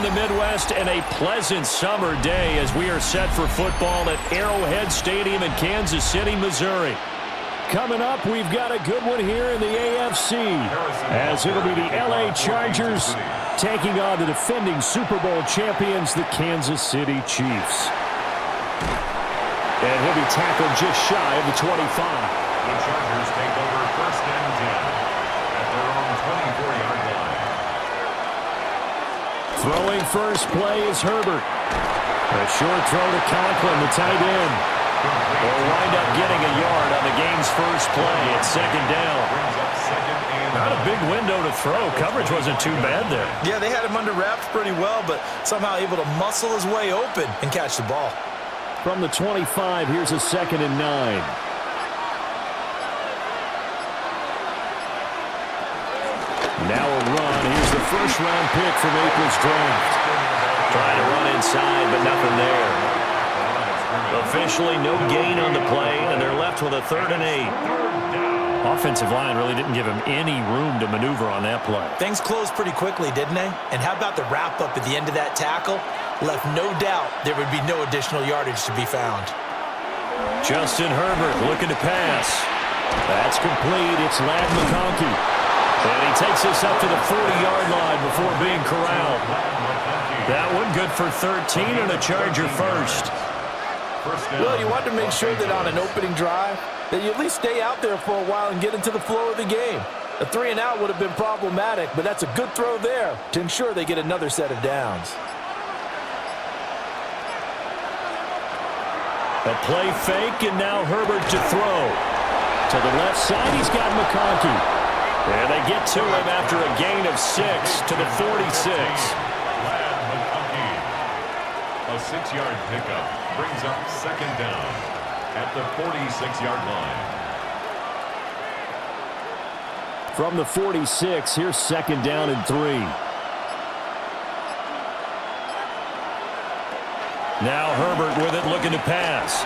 in the Midwest and a pleasant summer day as we are set for football at Arrowhead Stadium in Kansas City, Missouri. Coming up, we've got a good one here in the AFC as it'll be the LA Chargers taking on the defending Super Bowl champions, the Kansas City Chiefs. And he'll be tackled just shy of the 25. The Chargers take over 1st and 10 at their own 24-yard line. Throwing first play is Herbert. A short throw to Conklin, the tight end. Will wind up getting a yard on the game's first play at 2nd down. Not a big window to throw. Coverage wasn't too bad there. Yeah, they had him under wraps pretty well, but somehow able to muscle his way open and catch the ball. From the 25, here's a 2nd and 9. Now a run. Here's the first-round pick from April's draft. Trying to run inside, but nothing there. Officially no gain on the play, and they're left with a 3rd and 8. Offensive line really didn't give him any room to maneuver on that play. Things closed pretty quickly, didn't they? And how about the wrap-up at the end of that tackle? Left no doubt there would be no additional yardage to be found. Justin Herbert looking to pass. That's complete. It's Ladd McConkey. And he takes this up to the 40-yard line before being corralled. That one good for 13 and a Charger first. Well, you want to make sure that on an opening drive that you at least stay out there for a while and get into the flow of the game. A 3-and-out would have been problematic, but that's a good throw there to ensure they get another set of downs. A play fake, and now Herbert to throw. To the left side, he's got McConkey. And they get to him after a gain of 6 to the 46. Ladd McConkey. A 6-yard pickup brings up 2nd down at the 46-yard line. From the 46, here's 2nd down and 3. Now Herbert with it, looking to pass.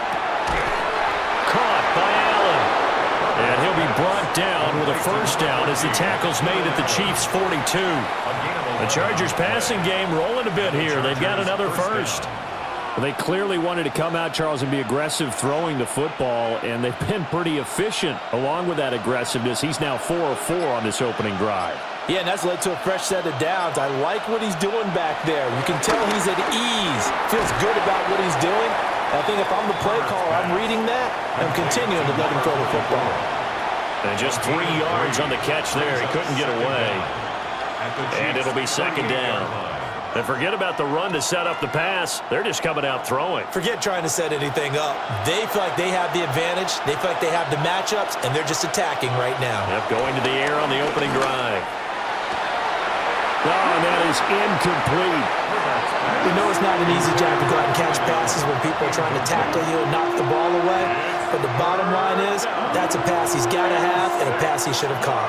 Caught by Allen. And he'll be brought down with a 1st down as the tackle's made at the Chiefs' 42. The Chargers passing game rolling a bit here. They've got another 1st. They clearly wanted to come out, Charles, and be aggressive throwing the football, and they've been pretty efficient along with that aggressiveness. He's now 4 of 4 on this opening drive. Yeah, and that's led to a fresh set of downs. I like what he's doing back there. You can tell he's at ease. Feels good about what he's doing. I think if I'm the play caller, I'm reading that and continuing to let him throw the football. And just 3 yards on the catch there. He couldn't get away. And it'll be 2nd down. And forget about the run to set up the pass. They're just coming out throwing. Forget trying to set anything up. They feel like they have the advantage. They feel like they have the matchups, and they're just attacking right now. Yep, going to the air on the opening drive. Oh, and that is incomplete. We know it's not an easy job to go out and catch passes when people are trying to tackle you and knock the ball away. But the bottom line is, that's a pass he's got to have and a pass he should have caught.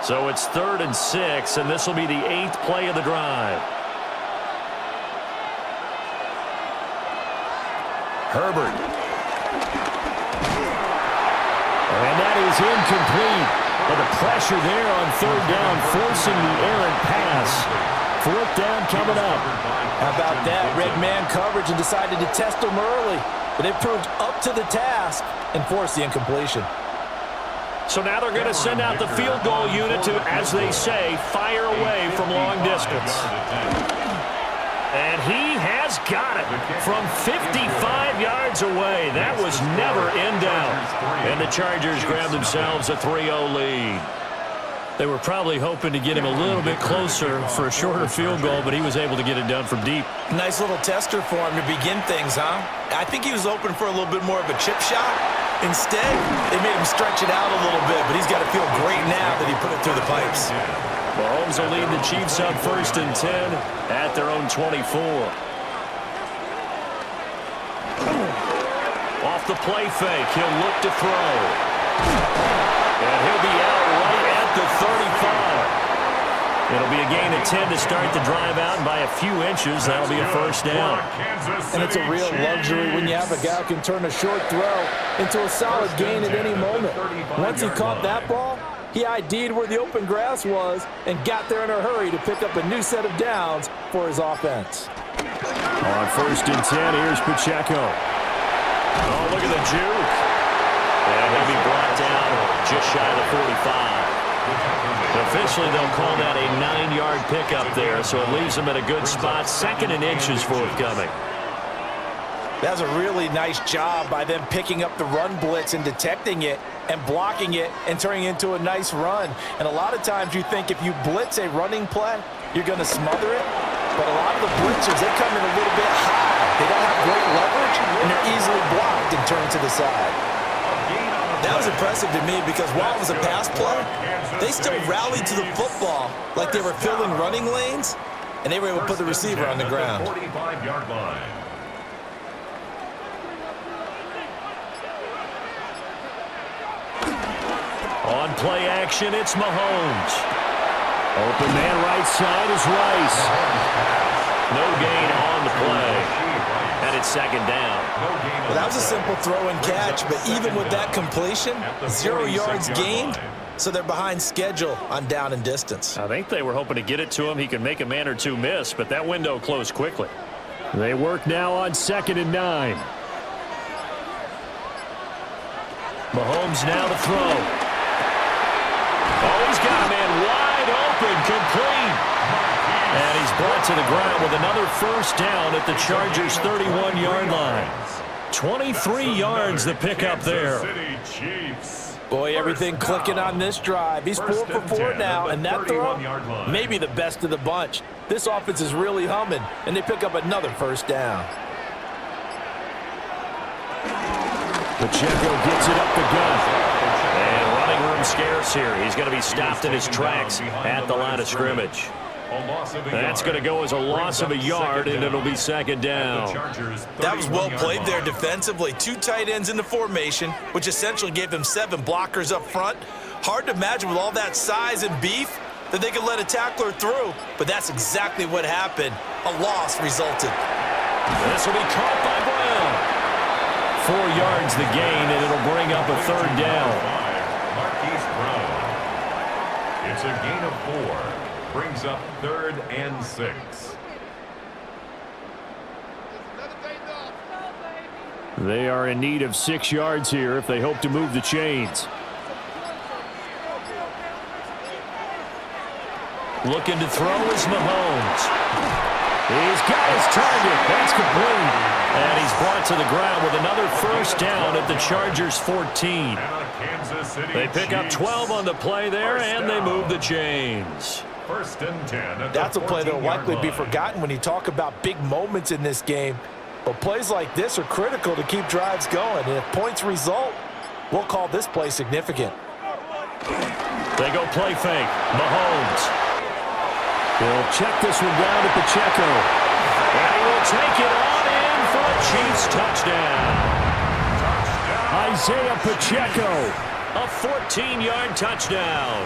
So it's 3rd and 6, and this will be the 8th play of the drive. Herbert. And that is incomplete. But the pressure there on 3rd down, forcing the errant pass. 4th down coming up. How about that? Red man coverage and decided to test him early. But they proved up to the task and forced the incompletion. So now they're going to send out the field goal unit to, as they say, fire away from long distance. And he has got it from 55 yards away. That was never in doubt. And the Chargers grab themselves a 3-0 lead. They were probably hoping to get him a little bit closer for a shorter field goal, but he was able to get it done from deep. Nice little tester for him to begin things, huh? I think he was open for a little bit more of a chip shot. Instead, they made him stretch it out a little bit, but he's got to feel great now that he put it through the pipes. Mahomes will lead the Chiefs up 1st and 10 at their own 24. Off the play fake, he'll look to throw. And he'll be out right at the 35. It'll be a gain of 10 to start the drive out, and by a few inches, that'll be a 1st down. And it's a real luxury when you have a guy who can turn a short throw into a solid gain at any moment. Once he caught that ball, He ID'd where the open grass was and got there in a hurry to pick up a new set of downs for his offense. On 1st and 10, here's Pacheco. Oh, look at the juke. And he'll be brought down just shy of the 45. Officially, they'll call that a 9-yard pickup there, so it leaves them in a good spot. 2nd and inches forthcoming. That was a really nice job by them picking up the run blitz and detecting it and blocking it and turning it into a nice run. And a lot of times you think if you blitz a running play, you're going to smother it. But a lot of the blitzers, they come in a little bit high. They don't have great leverage, and they're easily blocked and turned to the side. That was impressive to me because while it was a pass play, they still rallied to the football like they were filling running lanes, and they were able to put the receiver on the ground. 45-yard line. On play action, it's Mahomes. Open man right side is Rice. No gain on the play. And it's 2nd down. Well, that was a simple throw and catch, but even with that completion, 0 yards gained, so they're behind schedule on down and distance. I think they were hoping to get it to him. He can make a man or two miss, but that window closed quickly. They work now on 2nd and 9. Mahomes now to throw. Oh, he's got a man wide open, complete. And he's brought to the ground with another 1st down at the Chargers' 31-yard line. 23 yards the pickup there. Boy, everything clicking on this drive. He's 4 for 4 now, and that throw, maybe the best of the bunch. This offense is really humming, and they pick up another 1st down. Pacheco gets it up the gut. And running room scarce here. He's going to be stopped in his tracks at the line of scrimmage. That's going to go as a loss of a yard, and it'll be 2nd down. That was well played there defensively. 2 tight ends in the formation, which essentially gave them 7 blockers up front. Hard to imagine with all that size and beef that they could let a tackler through, but that's exactly what happened. A loss resulted. This will be caught by Brown. 4 yards the gain, and it'll bring up a 3rd down. It's a gain of 4. Brings up 3rd and 6. They are in need of 6 yards here if they hope to move the chains. Looking to throw is Mahomes. He's got his target. That's complete. And he's brought to the ground with another 1st down at the Chargers' 14. They pick up 12 on the play there, and they move the chains. 1st and 10. That's a play that will likely be forgotten when you talk about big moments in this game. But plays like this are critical to keep drives going. And if points result, we'll call this play significant. They go play fake. Mahomes. He'll check this one down to Pacheco. And he will take it on in for a Chiefs touchdown. Isaiah Pacheco. A 14-yard touchdown.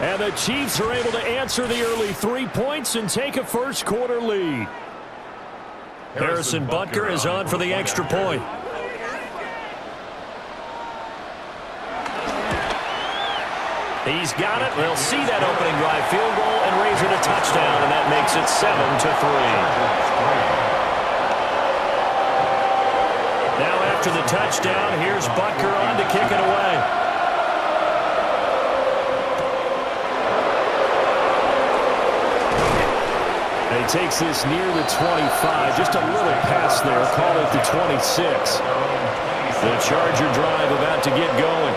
And the Chiefs are able to answer the early 3 points and take a 1st quarter lead. Harrison Butker is on for the extra point. He's got it. They'll see that opening drive field goal and raise it a touchdown, and that makes it 7-3. Now after the touchdown, here's Butker on to kick it away. He takes this near the 25. Just a little pass there. Call it the 26. The Charger drive about to get going.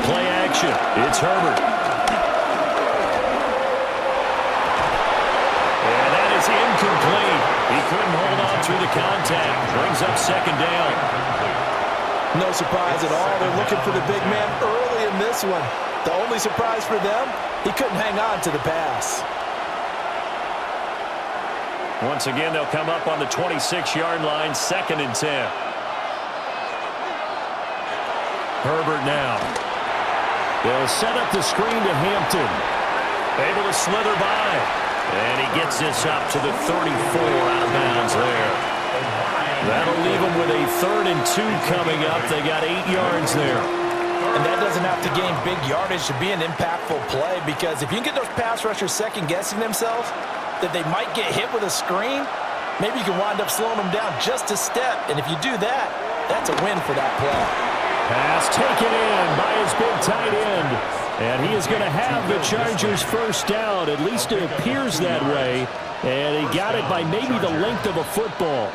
Play action. It's Herbert. And that is incomplete. He couldn't hold on through the contact. Brings up 2nd down. No surprise at all. They're looking for the big man early in this one. The only surprise for them, he couldn't hang on to the pass. Once again, they'll come up on the 26-yard line, 2nd and 10. Herbert now. They'll set up the screen to Hampton. Able to slither by. And he gets this up to the 34 out of bounds there. That'll leave them with a 3rd and 2 coming up. They got 8 yards there. And that doesn't have to gain big yardage to be an impactful play, because if you can get those pass rushers second-guessing themselves that they might get hit with a screen, maybe you can wind up slowing them down just a step. And if you do that, that's a win for that play. Pass taken in by his big tight end. And he is going to have the Chargers first down. At least it appears that way. And he got it by maybe the length of a football.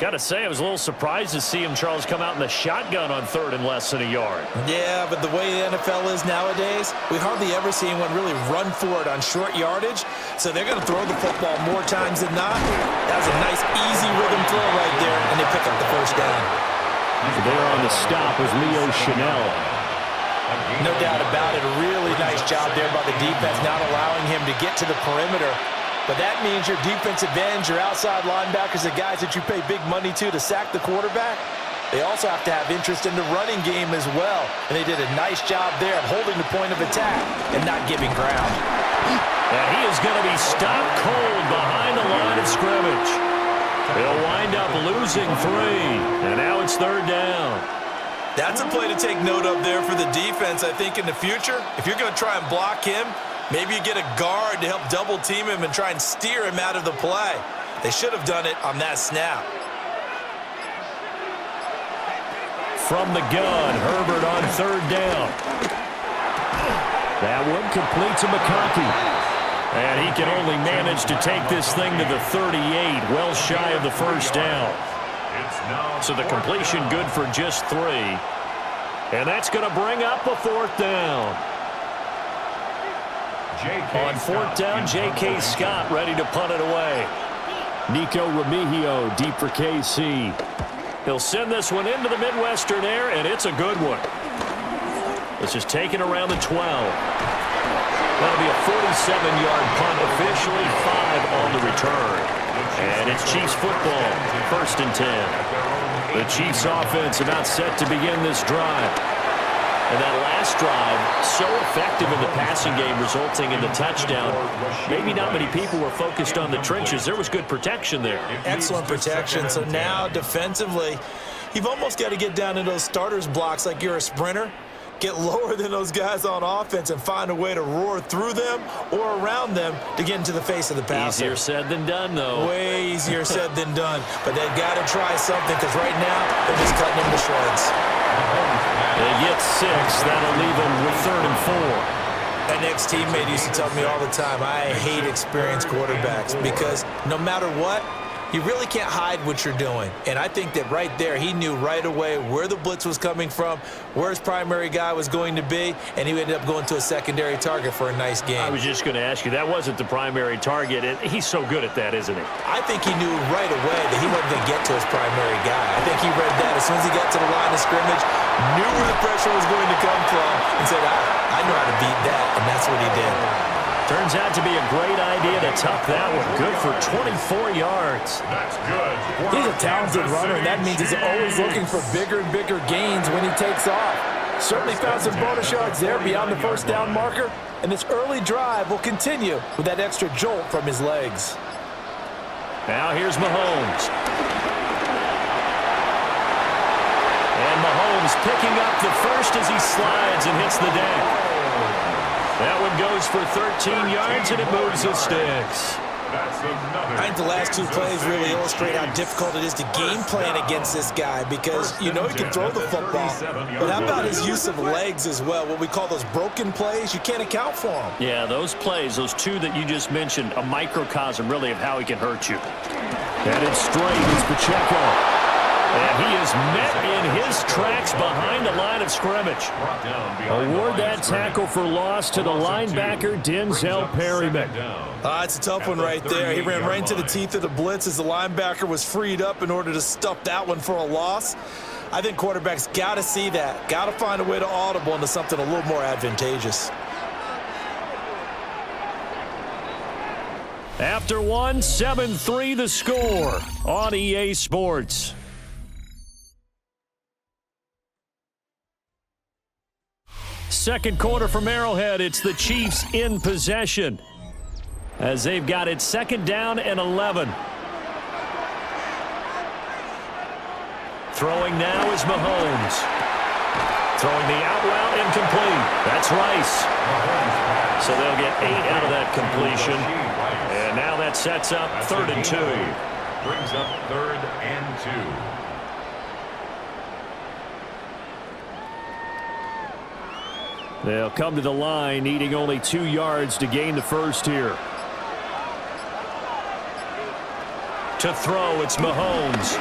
Got to say, I was a little surprised to see him, Charles, come out in the shotgun on third and less than a yard. Yeah, but the way the NFL is nowadays, we hardly ever see anyone really run for it on short yardage. So they're going to throw the football more times than not. That was a nice, easy rhythm throw right there, and they pick up the first down. There on the stop was Leo Chanel. No doubt about it. A really nice job there by the defense, not allowing him to get to the perimeter. But that means your defensive ends, your outside linebackers, the guys that you pay big money to sack the quarterback, they also have to have interest in the running game as well. And they did a nice job there of holding the point of attack and not giving ground. And he is going to be stopped cold behind the line of scrimmage. He'll wind up losing 3. And now it's third down. That's a play to take note of there for the defense, I think, in the future. If you're going to try and block him, maybe you get a guard to help double team him and try and steer him out of the play. They should have done it on that snap. From the gun, Herbert on third down. That one complete to McConkey. And he can only manage to take this thing to the 38, well shy of the first down. So the completion good for just 3. And that's going to bring up a fourth down. On fourth down, J.K. Scott ready to punt it away. Nico Remigio deep for KC. He'll send this one into the Midwestern air, and it's a good one. This is taken around the 12. That'll be a 47-yard punt, officially 5 on the return. And it's Chiefs football, first and 10. The Chiefs offense about set to begin this drive. And that last drive, so effective in the passing game, resulting in the touchdown. Maybe not many people were focused on the trenches. There was good protection there. Excellent protection. So now, defensively, you've almost got to get down in those starters blocks like you're a sprinter. Get lower than those guys on offense and find a way to roar through them or around them to get into the face of the passer. Easier said than done, though. Way easier said than done. But they've got to try something, because right now they're just cutting them to shreds. They get 6. That'll leave them with third and 4. An ex-teammate used to tell me all the time, I hate experienced quarterbacks, because no matter what, you really can't hide what you're doing. And I think that right there, he knew right away where the blitz was coming from, where his primary guy was going to be, and he ended up going to a secondary target for a nice game. I was just going to ask you, that wasn't the primary target, and he's so good at that, isn't he? I think he knew right away that he wasn't going to get to his primary guy. I think he read that as soon as he got to the line of scrimmage, knew where the pressure was going to come from, and said, I know how to beat that, and that's what he did. Turns out to be a great idea to tuck that one. Good for 24 yards. That's good. He's a talented runner, and that means he's always looking for bigger and bigger gains when he takes off. Certainly found some bonus yards there beyond the first down marker, and this early drive will continue with that extra jolt from his legs. Now here's Mahomes. And Mahomes picking up the first as he slides and hits the deck. That one goes for 13 yards, and it moves the sticks. I think the last 2 plays really illustrate how difficult it is to game plan against this guy, because you know he can throw the football, but how about his use of legs as well? What we call those broken plays, you can't account for them. Yeah, those plays, those 2 that you just mentioned, a microcosm really of how he can hurt you. And it's straight is Pacheco. And he is met in his tracks behind the line of scrimmage. Award that tackle for loss to the linebacker, Denzel Perryman. It's a tough one right there. He ran right into the teeth of the blitz as the linebacker was freed up in order to stuff that one for a loss. I think quarterbacks got to see that. Got to find a way to audible into something a little more advantageous. After one, 7-3 the score on EA Sports. Second quarter from Arrowhead, it's the Chiefs in possession as they've got it second down and 11. Throwing now is Mahomes. throwing the out route incomplete. That's Rice. So they'll get 8 out of that completion. And now that sets up 3rd and 2. Brings up 3rd and 2. They'll come to the line, needing only 2 yards to gain the first here. To throw, it's Mahomes.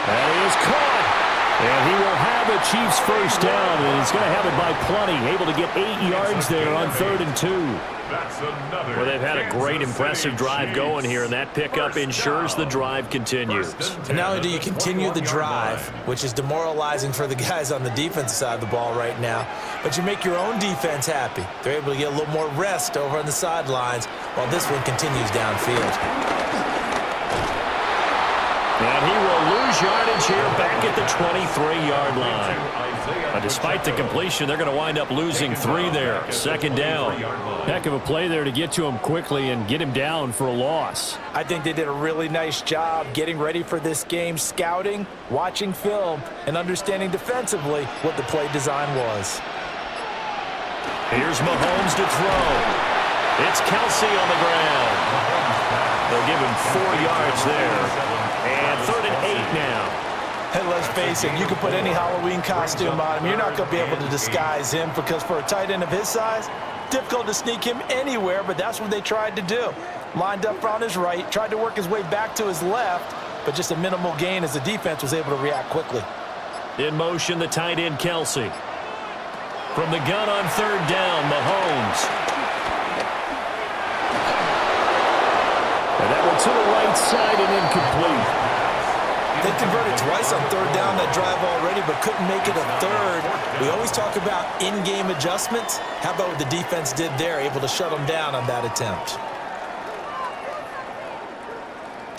And he is caught. And he will have a Chiefs first down, and he's going to have it by plenty. Able to get 8 yards there on 3rd and 2. That's another. Well, they've had a great, impressive drive going here, and that pickup ensures the drive continues. And not only do you continue the drive, which is demoralizing for the guys on the defensive side of the ball right now, but you make your own defense happy. They're able to get a little more rest over on the sidelines while this one continues downfield. And he will lose yardage here back at the 23-yard line. Despite the completion, they're going to wind up losing 3 there. 2nd down. Heck of a play there to get to him quickly and get him down for a loss. I think they did a really nice job getting ready for this game, scouting, watching film, and understanding defensively what the play design was. Here's Mahomes to throw. It's Kelsey on the ground. They'll give him 4 yards there. And 3rd and 8 now. And let's face it, you can put any Halloween costume on him. You're not going to be able to disguise him because for a tight end of his size, difficult to sneak him anywhere, but that's what they tried to do. Lined up on his right, tried to work his way back to his left, but just a minimal gain as the defense was able to react quickly. In motion, the tight end, Kelsey. From the gun on 3rd down, Mahomes. And that one to the right side and incomplete. They converted twice on 3rd down that drive already, but couldn't make it a 3rd. We always talk about in-game adjustments. How about what the defense did there, able to shut them down on that attempt?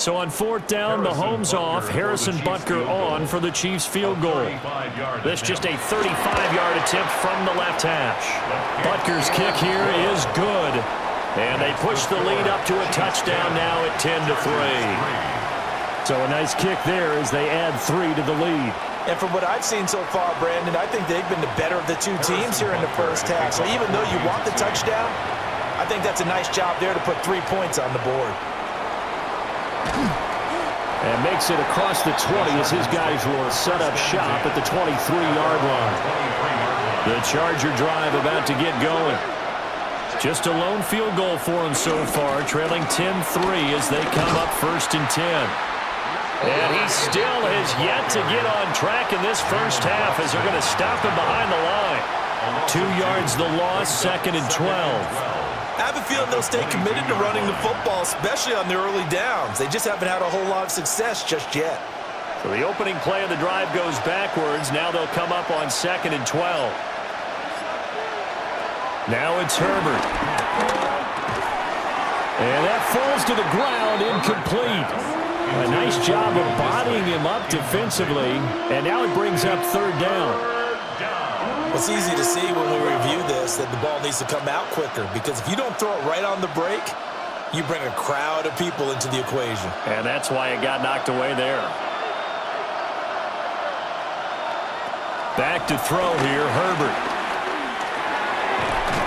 So on 4th down, Mahomes off, Harrison Butker on for the Chiefs field goal. This just a 35-yard attempt from the left hash. Butker's kick here is good. And they push the lead up to a touchdown now at 10-3. So a nice kick there as they add 3 to the lead. And from what I've seen so far, Brandon, I think they've been the better of the 2 teams here in the first half. So even though you want the touchdown, I think that's a nice job there to put 3 points on the board. And makes it across the 20 as his guys will set up shop at the 23-yard line. The Charger drive about to get going. Just a lone field goal for him so far, trailing 10-3 as they come up 1st and 10. And he still has yet to get on track in this first half as they're going to stop him behind the line. 2 yards the loss, 2nd and 12. I have a feeling they'll stay committed to running the football, especially on the early downs. They just haven't had a whole lot of success just yet. So the opening play of the drive goes backwards. Now they'll come up on 2nd and 12. Now it's Herbert. And that falls to the ground, incomplete. A nice job of bodying him up defensively, and now it brings up 3rd down. It's easy to see when we review this that the ball needs to come out quicker, because if you don't throw it right on the break, you bring a crowd of people into the equation. And that's why it got knocked away there. Back to throw here, Herbert.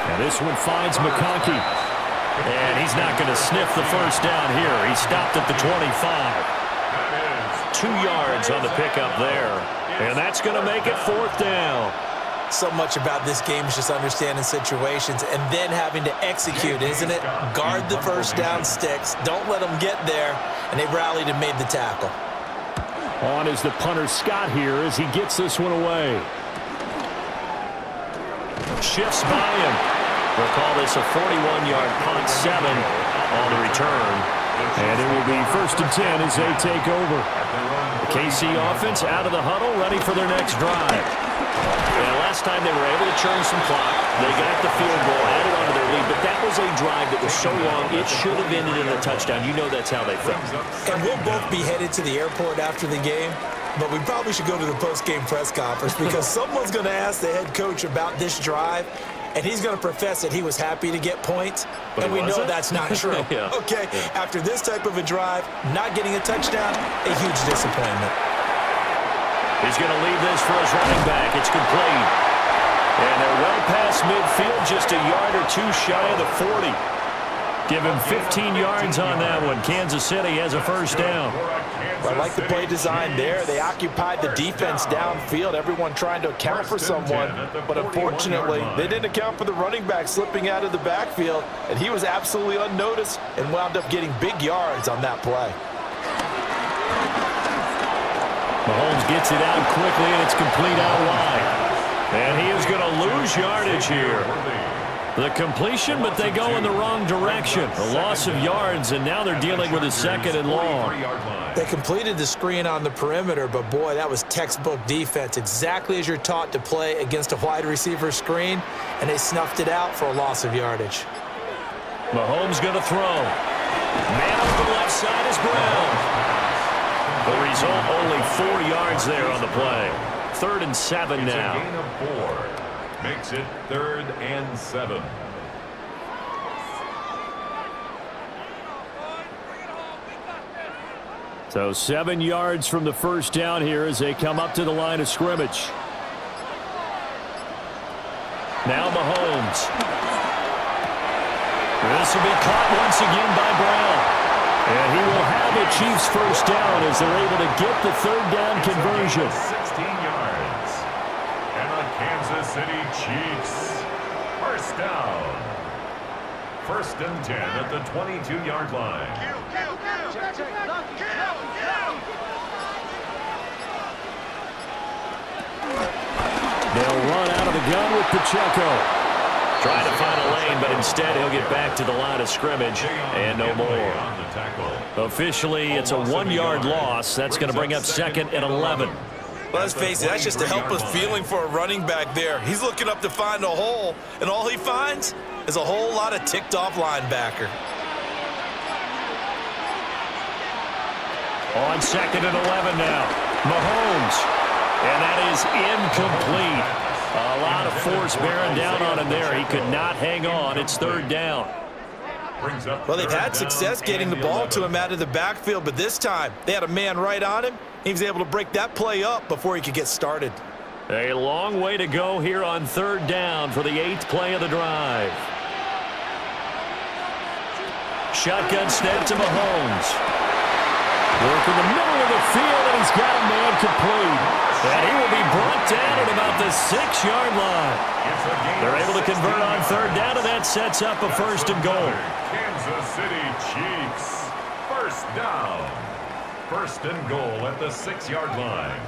And this one finds McConkey. And he's not going to sniff the first down here. He stopped at the 25. 2 yards on the pickup there. And that's going to make it 4th down. So much about this game is just understanding situations and then having to execute, isn't it? Guard the first down sticks. Don't let them get there. And they rallied and made the tackle. On is the punter Scott here as he gets this one away. Shifts by him. We'll call this a 41-yard punt, 7 on the return. And it will be 1st and 10 as they take over. The KC offense out of the huddle, ready for their next drive. And last time they were able to churn some clock. They got the field goal, added onto their lead, but that was a drive that was so long, it should have ended in a touchdown. You know that's how they felt. And we'll both be headed to the airport after the game, but we probably should go to the post-game press conference because someone's going to ask the head coach about this drive, and he's going to profess that he was happy to get points, but and we know that's not true. Yeah. Okay, after this type of a drive, not getting a touchdown, a huge disappointment. He's going to leave this for his running back. It's complete. And they're well past midfield, just a yard or two shy of the 40. Give him 15 yards on that one. Kansas City has a first down. I like the play design there. They occupied the defense downfield, everyone trying to account for someone. But unfortunately, they didn't account for the running back slipping out of the backfield, and he was absolutely unnoticed and wound up getting big yards on that play. Mahomes gets it out quickly, and it's complete out wide. And he is going to lose yardage here. The completion, but they go in the wrong direction. A loss of yards, and now they're dealing with a second and long. They completed the screen on the perimeter, but boy, that was textbook defense. Exactly as you're taught to play against a wide receiver screen, and they snuffed it out for a loss of yardage. Mahomes going to throw. Man on the left side is Brown. The result, only 4 yards there on the play. 3rd and 7 now. It's a gain of 4. Makes it 3rd and 7. So 7 yards from the first down here as they come up to the line of scrimmage. Now Mahomes. This will be caught once again by Brown. And he will have a Chiefs first down as they're able to get the 3rd down conversion. 16 yards. And the Kansas City Chiefs. First down. 1st and 10 at the 22-yard line. They'll run out of the gun with Pacheco. Trying to find a lane, but instead he'll get back to the line of scrimmage and no more. Officially, it's a 1-yard loss. That's going to bring up 2nd and 11. Well, let's face it, that's just a helpless feeling for a running back there. He's looking up to find a hole, and all he finds is a whole lot of ticked-off linebacker. On 2nd and 11 now. Mahomes. And that is incomplete. A lot of force bearing down on him there. He could not hang on. It's 3rd down. Well, they've had success getting the ball to him out of the backfield, but this time they had a man right on him. He was able to break that play up before he could get started. A long way to go here on 3rd down for the 8th play of the drive. Shotgun snap to Mahomes. Work in the middle of the field, and he's got a man complete. And he will be brought down at about the 6-yard line. They're able to convert on 3rd down, and that sets up a 1st and goal. Kansas City Chiefs. First down. 1st and goal at the 6-yard line.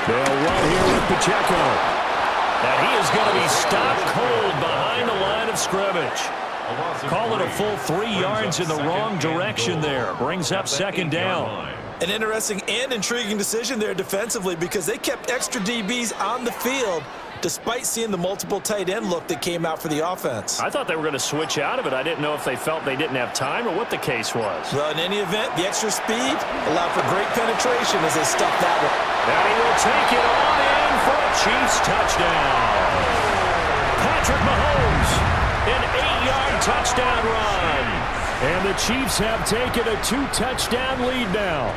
They'll run here with Pacheco. And he is going to be stopped cold behind the line of scrimmage. Call it a full 3 yards in the wrong direction there. Brings up 2nd down. An interesting and intriguing decision there defensively because they kept extra DBs on the field despite seeing the multiple tight end look that came out for the offense. I thought they were going to switch out of it. I didn't know if they felt they didn't have time or what the case was. Well, in any event, the extra speed allowed for great penetration as they stuffed that one. And he will take it on in for a Chiefs touchdown. Patrick Mahomes, an 8-yard touchdown run. And the Chiefs have taken a 2-touchdown lead now.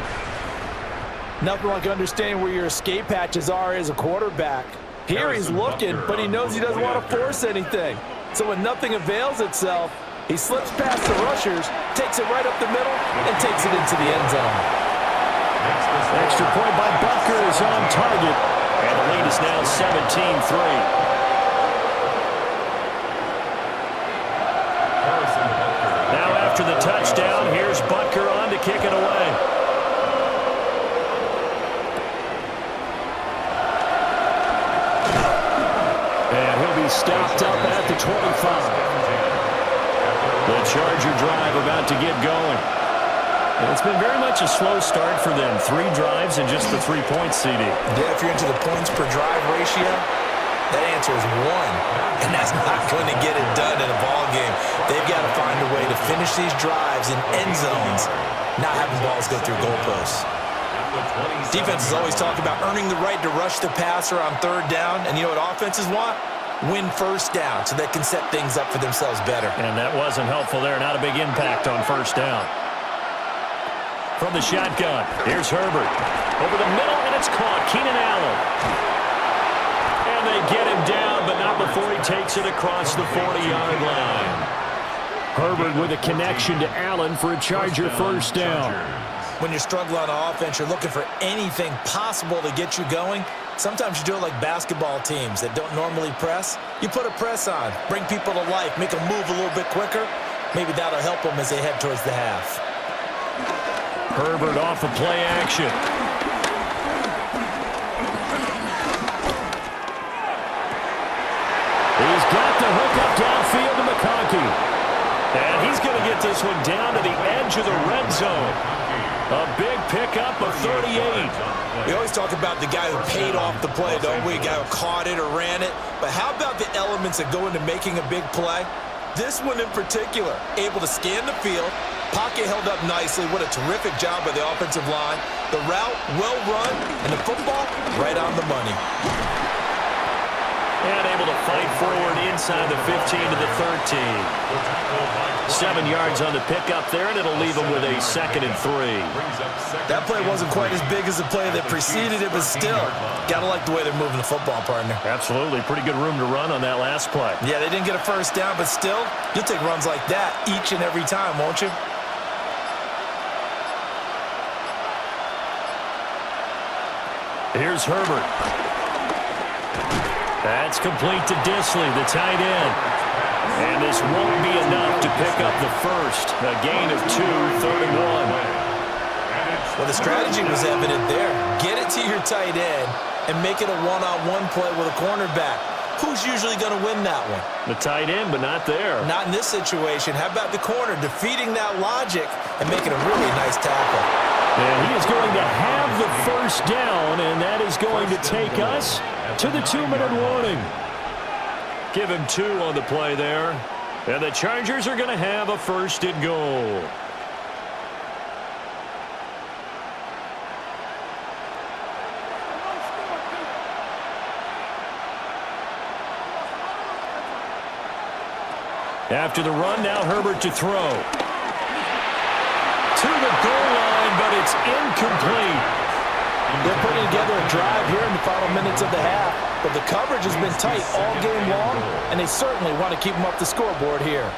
Nothing like understanding where your escape hatches are as a quarterback. Here he's looking, but he knows he doesn't want to force anything. So when nothing avails itself, he slips past the rushers, takes it right up the middle, and takes it into the end zone. Extra point by Butker is on target. And the lead is now 17-3. Now after the touchdown, here's Butker on to kick it away. And he'll be stopped up at the 25. The Charger drive about to get going. And it's been very much a slow start for them. 3 drives and just the 3 points, CD. Yeah, if you're into the points per drive ratio, that answer is 1. And that's not going to get it done in a ball game. They've got to find a way to finish these drives in end zones, not having balls go through goalposts. Defenses always talk about earning the right to rush the passer on 3rd down. And you know what offenses want? Win 1st down so they can set things up for themselves better. And that wasn't helpful there. Not a big impact on 1st down. from the shotgun. Here's Herbert. Over the middle, and it's caught. Keenan Allen. And they get him down, but not before he takes it across the 40-yard line. Herbert with a connection to Allen for a Charger first down. When you struggle on offense, you're looking for anything possible to get you going. Sometimes you do it like basketball teams that don't normally press. You put a press on, bring people to life, make them move a little bit quicker. Maybe that'll help them as they head towards the half. Herbert off of play action. He's got the hook up downfield to McConkey. And he's going to get this one down to the edge of the red zone. A big pickup of 38. We always talk about the guy who paid off the play, don't we? The guy who caught it or ran it. But how about the elements that go into making a big play? This one in particular, able to scan the field, pocket held up nicely. What a terrific job by the offensive line. The route, well run, and the football, right on the money. And able to fight forward inside the 15 to the 13. 7 yards on the pickup there, and it'll leave them with a 2nd and 3. That play wasn't quite as big as the play that preceded it, but still, gotta like the way they're moving the football, partner. Absolutely. Pretty good room to run on that last play. Yeah, they didn't get a first down, but still, you'll take runs like that each and every time, won't you? Here's Herbert. That's complete to Disley, the tight end. And this won't be enough to pick up the first. A gain of 2, 3rd and 1. Well, the strategy was evident there. Get it to your tight end and make it a one-on-one play with a cornerback. Who's usually going to win that one? The tight end, but not there. Not in this situation. How about the corner defeating that logic and making a really nice tackle? And he is going to have the first down, and that is going to take us to the 2-minute warning. Give him 2 on the play there. And the Chargers are going to have a 1st and goal. After the run, now Herbert to throw. To the goal line, but it's incomplete. They're putting together a drive here in the final minutes of the half, but the coverage has been tight all game long, and they certainly want to keep them up the scoreboard here.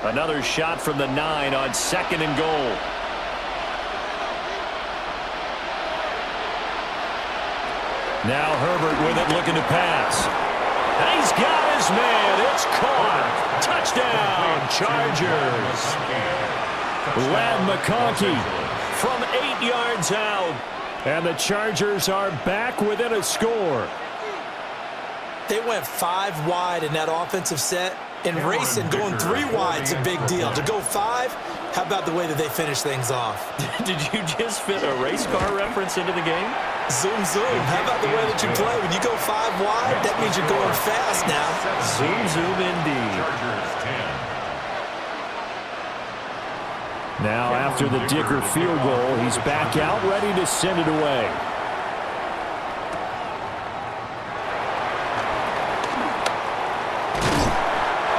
Another shot from the 9 on 2nd and goal. Now Herbert with it, looking to pass. And he's got his man. It's caught. Touchdown, Chargers. Lad McConkey from 8 yards out. And the Chargers are back within a score. They went 5 wide in that offensive set. In racing, going 3 wide is a big deal. To go 5, how about the way that they finish things off? Did you just fit a race car reference into the game? Zoom, zoom. How about the way that you play? When you go 5 wide, that means you're going fast now. Zoom, zoom indeed. Now after the Dicker field goal, he's back out ready to send it away.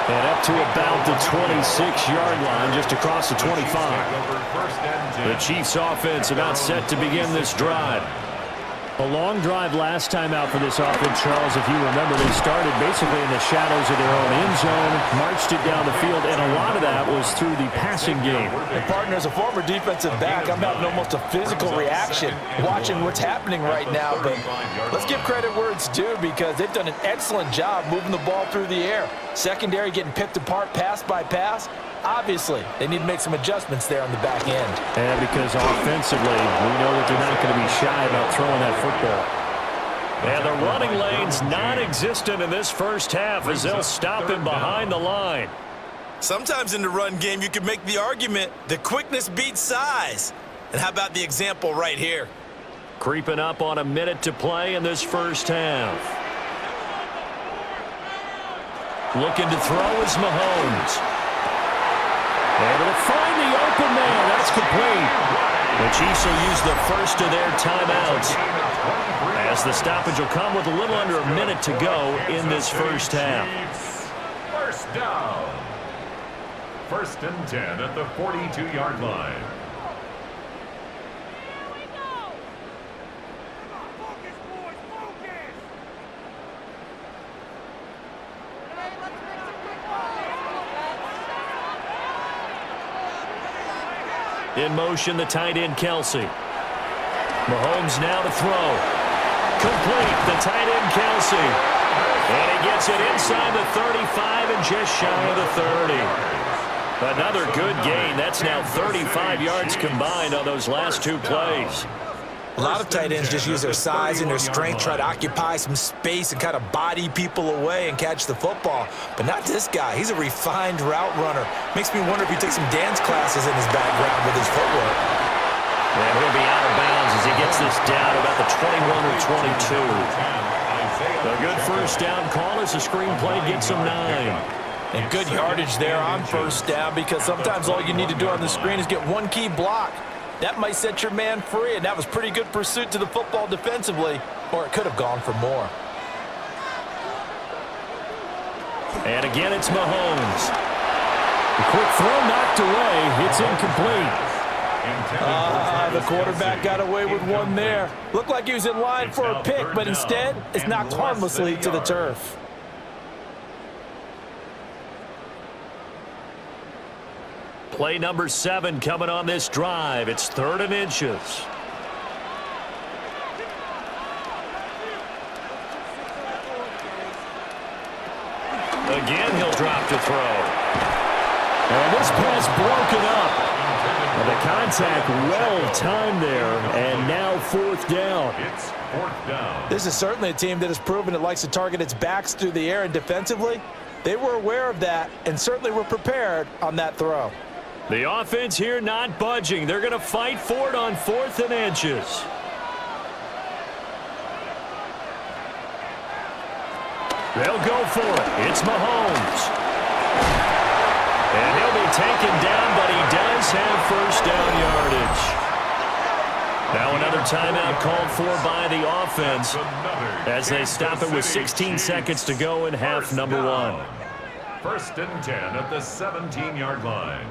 And up to about the 26-yard line, just across the 25. The Chiefs offense about set to begin this drive. A long drive last time out for this offense, Charles. If you remember, they started basically in the shadows of their own end zone, marched it down the field, and a lot of that was through the passing game. And partner, as a former defensive back, I'm having almost a physical reaction watching what's happening right now. But let's give credit where it's due, because they've done an excellent job moving the ball through the air. Secondary getting picked apart pass by pass. Obviously, they need to make some adjustments there on the back end. And because offensively, we know that they're not going to be shy about throwing that football. And the running lane's non-existent in this first half as they'll stop him behind the line. Sometimes in the run game, you can make the argument that quickness beats size. And how about the example right here? Creeping up on a minute to play in this first half. Looking to throw is Mahomes. Able to find the open man. That's complete. The Chiefs will use the first of their timeouts, as the stoppage will come with a little under a minute to go in this first half. First down. First and 10 at the 42-yard line. In motion, the tight end, Kelsey. Mahomes now to throw. Complete, the tight end, Kelsey. And he gets it inside the 35 and just shy of the 30. Another good gain. That's now 35 yards combined on those last two plays. A lot of tight ends just use their size and their strength, try to occupy some space and kind of body people away and catch the football. But not this guy. He's a refined route runner. Makes me wonder if he took some dance classes in his background with his footwork. And he'll be out of bounds as he gets this down about the 21 or 22. A good first down call as the screenplay gets him 9. And good yardage there on first down, because sometimes all you need to do on the screen is get one key block. That might set your man free, and that was pretty good pursuit to the football defensively, or it could have gone for more. And again, it's Mahomes. The quick throw knocked away. It's incomplete. The quarterback got away with one there. Looked like he was in line for a pick, but instead, it's knocked harmlessly to the turf. Play number 7 coming on this drive. It's 3rd and inches. Again, he'll drop to throw. And this pass broken up. And the contact well-timed there, and now 4th down. It's 4th down. This is certainly a team that has proven it likes to target its backs through the air, and defensively, they were aware of that and certainly were prepared on that throw. The offense here not budging. They're going to fight for it on 4th and inches. They'll go for it. It's Mahomes. And he'll be taken down, but he does have first down yardage. Now another timeout called for by the offense as they stop it with 16 seconds to go in half number 1. First and 10 at the 17-yard line.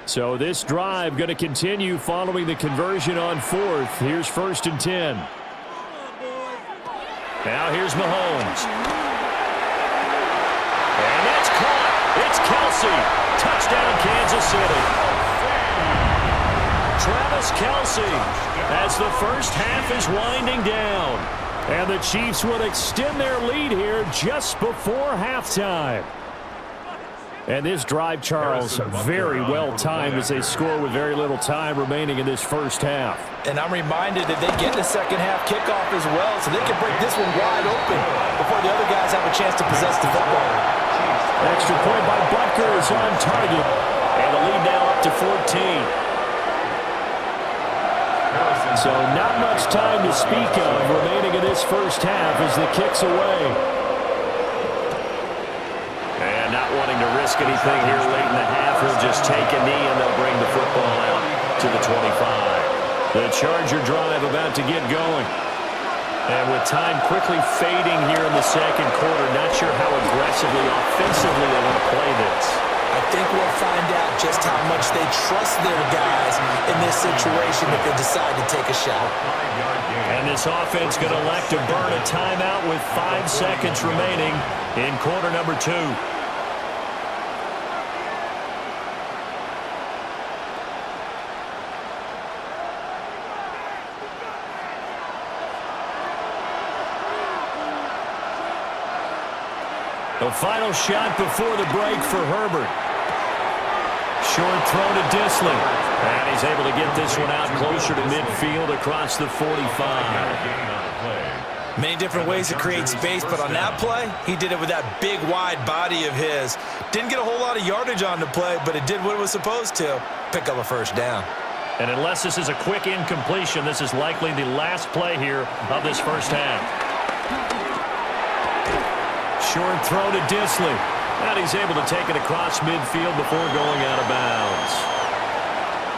So this drive going to continue following the conversion on 4th. Here's 1st and 10. Now here's Mahomes. And that's caught. It's Kelsey. Touchdown, Kansas City. Travis Kelsey as the first half is winding down. And the Chiefs will extend their lead here just before halftime. And this drive, Charles, very well timed as they score with very little time remaining in this first half. And I'm reminded that they get the second half kickoff as well, so they can break this one wide open before the other guys have a chance to possess the football. Extra point by Butker is on target. And the lead now up to 14. So not much time to speak of remaining in this first half as the kick's away. And not wanting to risk anything here late in the half, he'll just take a knee and they'll bring the football out to the 25. The Charger drive about to get going. And with time quickly fading here in the second quarter, not sure how aggressively, offensively they want to play this. I think we'll find out just how much they trust their guys in this situation if they decide to take a shot. And this offense going to elect to burn a timeout with 5 seconds remaining in quarter number 2. The final shot before the break for Herbert. Short throw to Disley. And he's able to get this one out closer to midfield across the 45. Many different ways to create space, but on that play, he did it with that big, wide body of his. Didn't get a whole lot of yardage on the play, but it did what it was supposed to. Pick up a first down. And unless this is a quick incompletion, this is likely the last play here of this first half. Short throw to Disley. And he's able to take it across midfield before going out of bounds.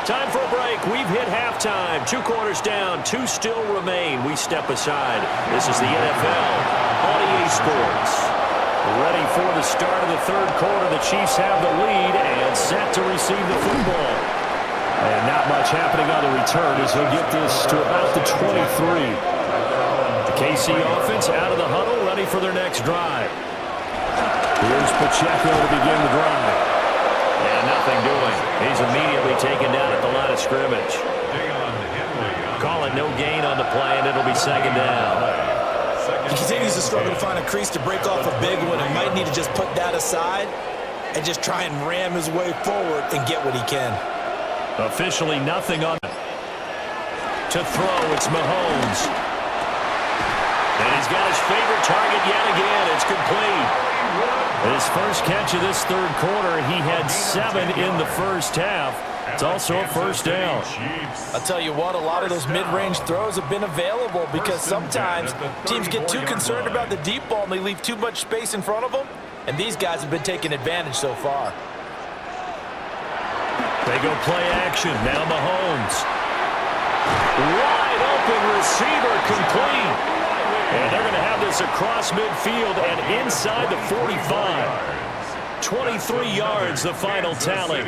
Time for a break. We've hit halftime. 2 quarters down. 2 still remain. We step aside. This is the NFL on EA Sports. Ready for the start of the third quarter. The Chiefs have the lead and set to receive the football. And not much happening on the return as he'll get this to about the 23. The KC offense out of the huddle, ready for their next drive. Here's Pacheco to begin the drive. And nothing doing. He's immediately taken down at the line of scrimmage. Call it no gain on the play, and it'll be second down. He continues to struggle to find a crease to break off a big one and might need to just put that aside and just try and ram his way forward and get what he can. Officially nothing on it. To throw, it's Mahomes. And he's got his favorite target yet again. It's complete. His first catch of this third quarter, he had 7 in the first half. It's also a first down. I'll tell you what, a lot of those mid-range throws have been available because sometimes teams get too concerned about the deep ball and they leave too much space in front of them, and these guys have been taking advantage so far. They go play action. Now Mahomes. Wide open receiver, complete. And they're going to have this across midfield and inside the 45. 23 yards, the final tally.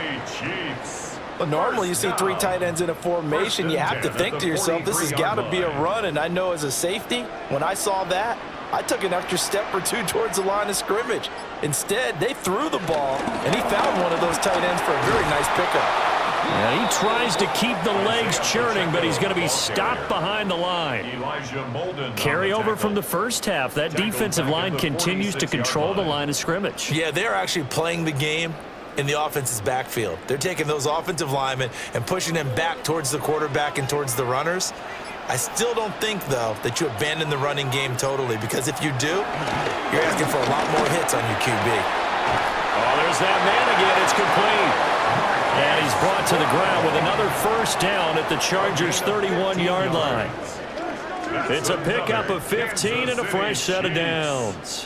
Well, normally you see 3 tight ends in a formation. You have to think to yourself, this has got to be a run. And I know as a safety, when I saw that, I took an extra step or 2 towards the line of scrimmage. Instead, they threw the ball, and he found one of those tight ends for a very nice pickup. Yeah, he tries to keep the legs churning, but he's going to be stopped behind the line. Carry over from the first half. That defensive line continues to control the line of scrimmage. Yeah, they're actually playing the game in the offense's backfield. They're taking those offensive linemen and pushing them back towards the quarterback and towards the runners. I still don't think, though, that you abandon the running game totally, because if you do, you're asking for a lot more hits on your QB. Oh, there's that man again. It's complete. And he's brought to the ground with another first down at the Chargers' 31-yard line. It's a pickup of 15 and a fresh set of downs.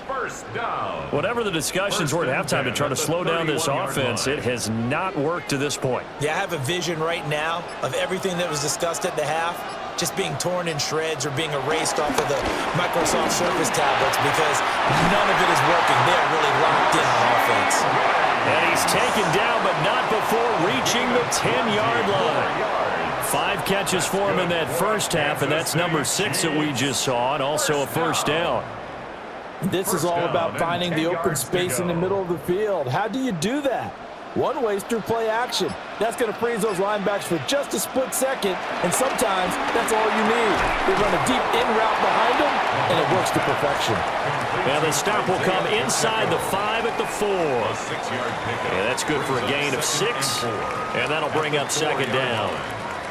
Whatever the discussions were at halftime to try to slow down this offense, it has not worked to this point. Yeah, I have a vision right now of everything that was discussed at the half just being torn in shreds or being erased off of the Microsoft Surface tablets because none of it is working. They're really locked in on offense. And he's taken down, but not before reaching the 10-yard line. 5 catches for him in that first half, and that's number 6 that we just saw, and also a first down. This is all about finding the open space in the middle of the field. How do you do that? One way is through play action. That's going to freeze those linebackers for just a split second, and sometimes that's all you need. They run a deep in route behind them, and it works to perfection. And the stop will come inside the 5 at the 4. And that's good for a gain of 6, and that'll bring up second down.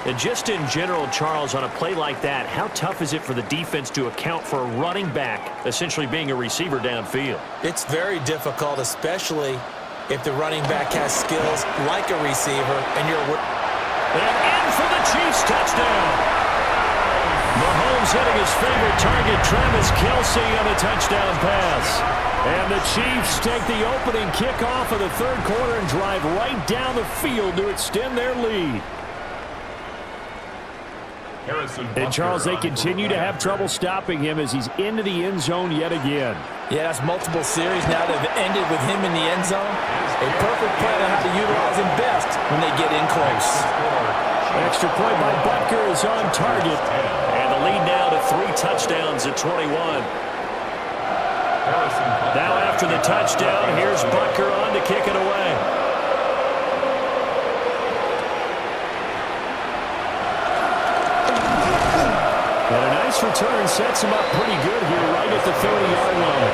And just in general, Charles, on a play like that, how tough is it for the defense to account for a running back essentially being a receiver downfield? It's very difficult, especially if the running back has skills like a receiver and you're... And in for the Chiefs touchdown. Mahomes hitting his favorite target, Travis Kelce, on the touchdown pass. And the Chiefs take the opening kickoff of the third quarter and drive right down the field to extend their lead. And, Charles, they continue to have trouble stopping him as he's into the end zone yet again. Yeah, that's multiple series now that have ended with him in the end zone. A perfect plan on how to utilize him best when they get in close. Extra point by Butker is on target. And the lead now to 3 touchdowns at 21. Now after the touchdown, here's Butker on to kick it away. And a nice return sets him up pretty good here right at the 30-yard line.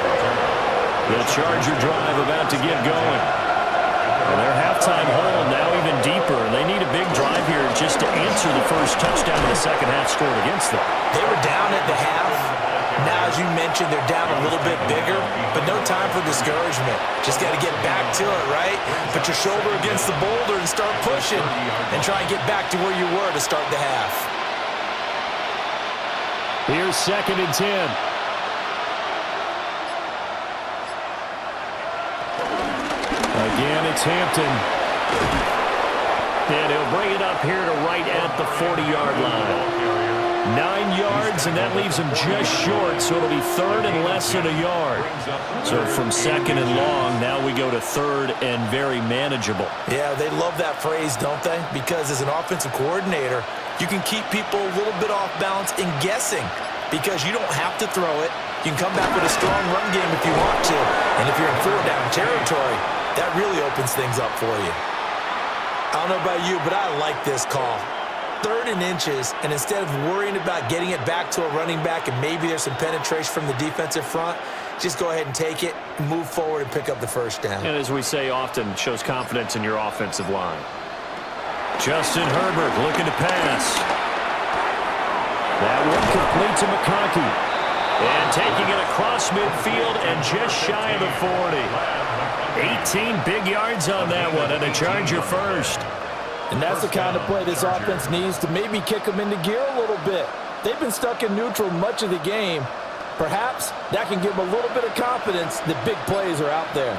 The Charger drive about to get going. And their halftime hole now even deeper. They need a big drive here just to answer the first touchdown of the second half scored against them. They were down at the half. Now, as you mentioned, they're down a little bit bigger, but no time for discouragement. Just got to get back to it, right? Put your shoulder against the boulder and start pushing and try and get back to where you were to start the half. Here's 2nd and 10. Again, it's Hampton. And he'll bring it up here to right at the 40-yard line. 9 yards, and that leaves him just short, so it'll be third and less than a yard. So from second and long, now we go to third and very manageable. Yeah, they love that phrase, don't they? Because as an offensive coordinator, you can keep people a little bit off balance and guessing because you don't have to throw it. You can come back with a strong run game if you want to. And if you're in 4-down territory, that really opens things up for you. I don't know about you, but I like this call. 3rd and inches, and instead of worrying about getting it back to a running back and maybe there's some penetration from the defensive front, just go ahead and take it, move forward, and pick up the first down. And as we say often, shows confidence in your offensive line. Justin Herbert looking to pass. That one complete to McConkey. And taking it across midfield and just shy of the 40. 18 big yards on that one, and a Charger first. And that's the kind of play this offense needs to maybe kick them into gear a little bit. They've been stuck in neutral much of the game. Perhaps that can give them a little bit of confidence that big plays are out there.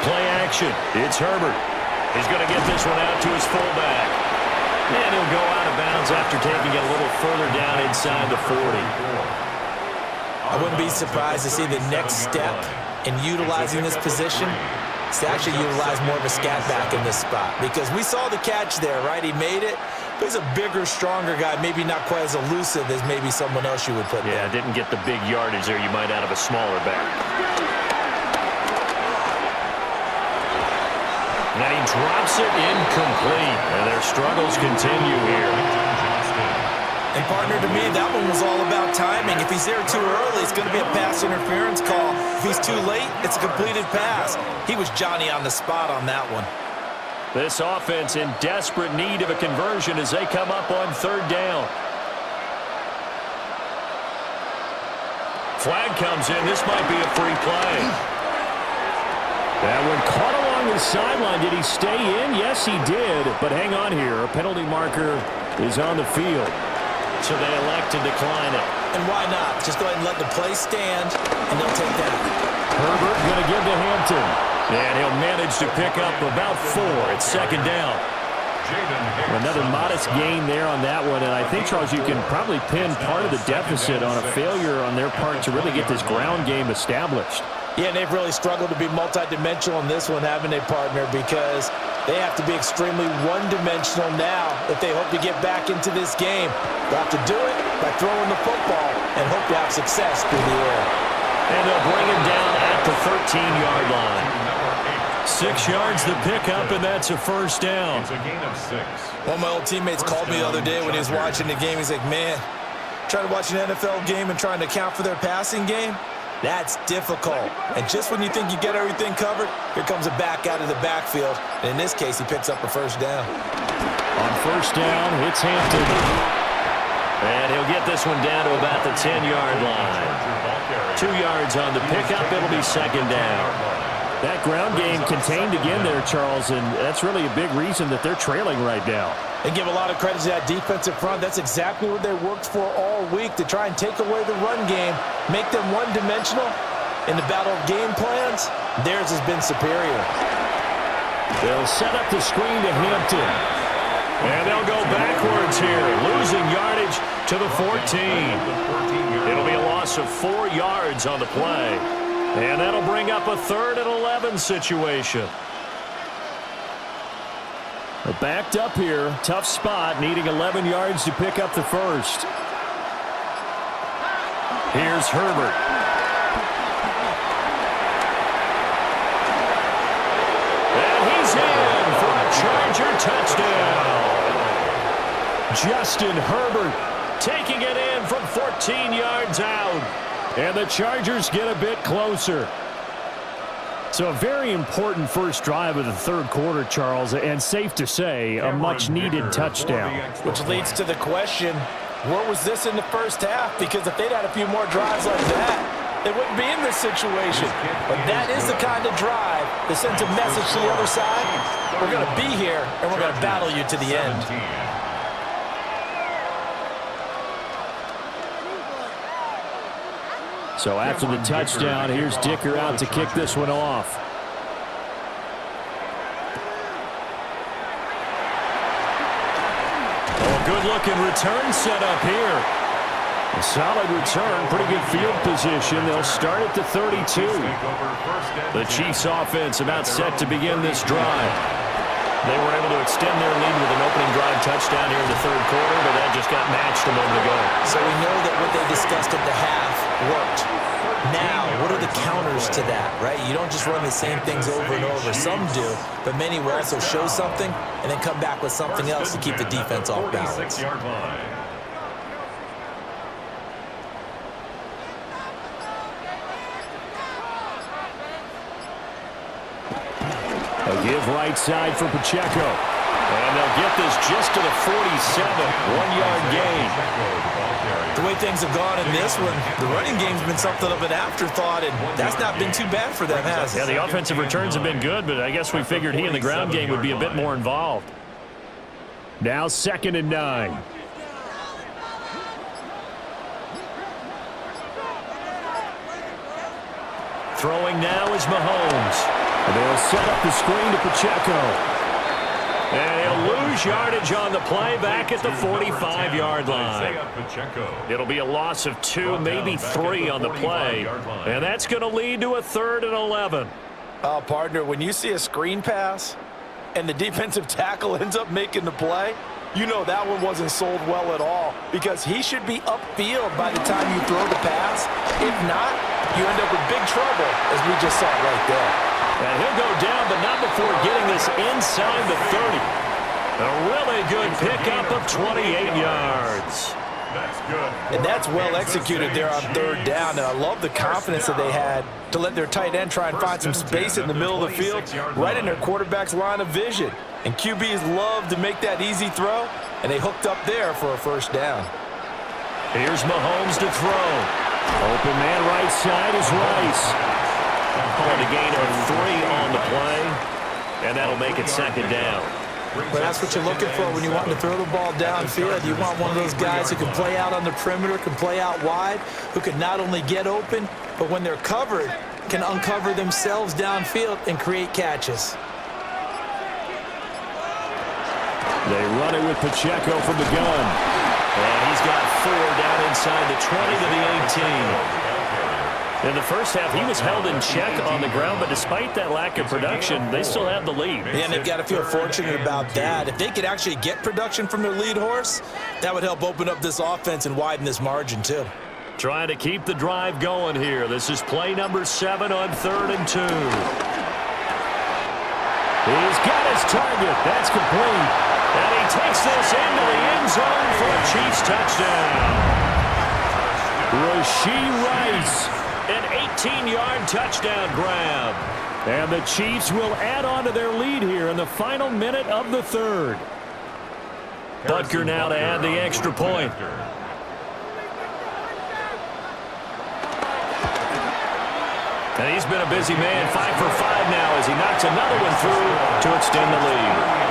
Play action. It's Herbert. He's going to get this one out to his fullback. And he'll go out of bounds after taking it a little further down inside the 40. I wouldn't be surprised to see the next step in utilizing this position is to actually utilize more of a scat back in this spot. Because we saw the catch there, right? He made it. But he's a bigger, stronger guy, maybe not quite as elusive as maybe someone else you would put there. Yeah, didn't get the big yardage there you might out of a smaller back. And he drops it incomplete. And their struggles continue here. And, partner, to me, that one was all about timing. If he's there too early, it's going to be a pass interference call. If he's too late, it's a completed pass. He was Johnny on the spot on that one. This offense in desperate need of a conversion as they come up on 3rd down. Flag comes in. This might be a free play. That one caught along the sideline. Did he stay in? Yes, he did. But hang on here. A penalty marker is on the field. So they elect to decline it. And why not? Just go ahead and let the play stand, and they'll take that. Herbert going to give to Hampton. And he'll manage to pick up about 4. It's 2nd down. Another modest gain there on that one. And I think, Charles, you can probably pin part of the deficit on a failure on their part to really get this ground game established. Yeah, and they've really struggled to be multidimensional in this one, haven't they, partner? Because they have to be extremely one-dimensional now if they hope to get back into this game. They'll have to do it by throwing the football and hope to have success through the air. And they'll bring him down at the 13-yard line. 6 yards the pickup, and that's a first down. It's a gain of 6. One of my old teammates called me the other day when he was watching the game. He's like, man, trying to watch an NFL game and trying to account for their passing game? That's difficult. And just when you think you get everything covered, here comes a back out of the backfield. And in this case, he picks up a first down. On first down, it's Hampton. And he'll get this one down to about the 10-yard line. 2 yards on the pickup. It'll be 2nd down. That ground game contained again there, Charles, and that's really a big reason that they're trailing right now. They give a lot of credit to that defensive front. That's exactly what they worked for all week, to try and take away the run game, make them one-dimensional. In the battle of game plans, theirs has been superior. They'll set up the screen to Hampton. And they'll go backwards here, losing yardage to the 14. It'll be a loss of 4 yards on the play. And that'll bring up a 3rd and 11 situation. Backed up here, tough spot, needing 11 yards to pick up the first. Here's Herbert. And he's in for a Charger touchdown. Justin Herbert taking it in from 14 yards out. And the Chargers get a bit closer. So a very important first drive of the 3rd quarter, Charles, and safe to say, a much-needed touchdown. Which leads to the question, where was this in the first half? Because if they'd had a few more drives like that, they wouldn't be in this situation. But that is the kind of drive that sends a message to the other side. We're going to be here, and we're going to battle you to the end. So after the touchdown, here's Dicker out to kick this one off. good-looking return set up here. A solid return, pretty good field position. They'll start at the 32. The Chiefs offense about set to begin this drive. They were able to extend their lead with an opening drive touchdown here in the third quarter, but that just got matched a moment ago. So we know that what they discussed at the half worked. Now, what are the counters to that, right? You don't just run the same things over and over. Some do, but many will also show something and then come back with something else to keep the defense off balance. A give right side for Pacheco. And they'll get this just to the 47, one-yard gain. The way things have gone in this one, the running game's been something of an afterthought, and that's not been too bad for them, has it? Yeah, the offensive returns have been good, but I guess we figured he in the ground game would be a bit more involved. Now 2nd and 9. Throwing now is Mahomes. They'll set up the screen to Pacheco. And he'll lose yardage on the play back at the 45-yard line. It'll be a loss of 2, maybe 3 on the play. And that's going to lead to a 3rd and 11. Partner, when you see a screen pass and the defensive tackle ends up making the play, you know that one wasn't sold well at all, because he should be upfield by the time you throw the pass. If not, you end up with big trouble, as we just saw right there. And he'll go down, but not before getting this inside the 30. A really good pickup of 28 yards. That's good. And that's well executed there on 3rd down. And I love the confidence that they had to let their tight end try and find some space in the middle of the field, right in their quarterback's line of vision. And QBs love to make that easy throw, and they hooked up there for a 1st down. Here's Mahomes to throw. Open man right side is Rice. Calling a gain of 3 on the play, and that'll make it 2nd down. But that's what you're looking for when you want to throw the ball downfield. You want one of those guys who can play out on the perimeter, can play out wide, who can not only get open, but when they're covered, can uncover themselves downfield and create catches. They run it with Pacheco from the gun. And he's got 4 down inside the 20 to the 18. In the first half, he was held in check on the ground, but despite that lack of production, they still have the lead. Yeah, and they've got to feel fortunate about that. If they could actually get production from their lead horse, that would help open up this offense and widen this margin, too. Trying to keep the drive going here. This is play number 7 on 3rd and 2. He's got his target. That's complete. And he takes this into the end zone for a Chiefs touchdown. Rashee Rice. An 18-yard touchdown grab. And the Chiefs will add on to their lead here in the final minute of the 3rd. Butker now to add the extra point. And he's been a busy man, 5 for 5 now as he knocks another one through to extend the lead.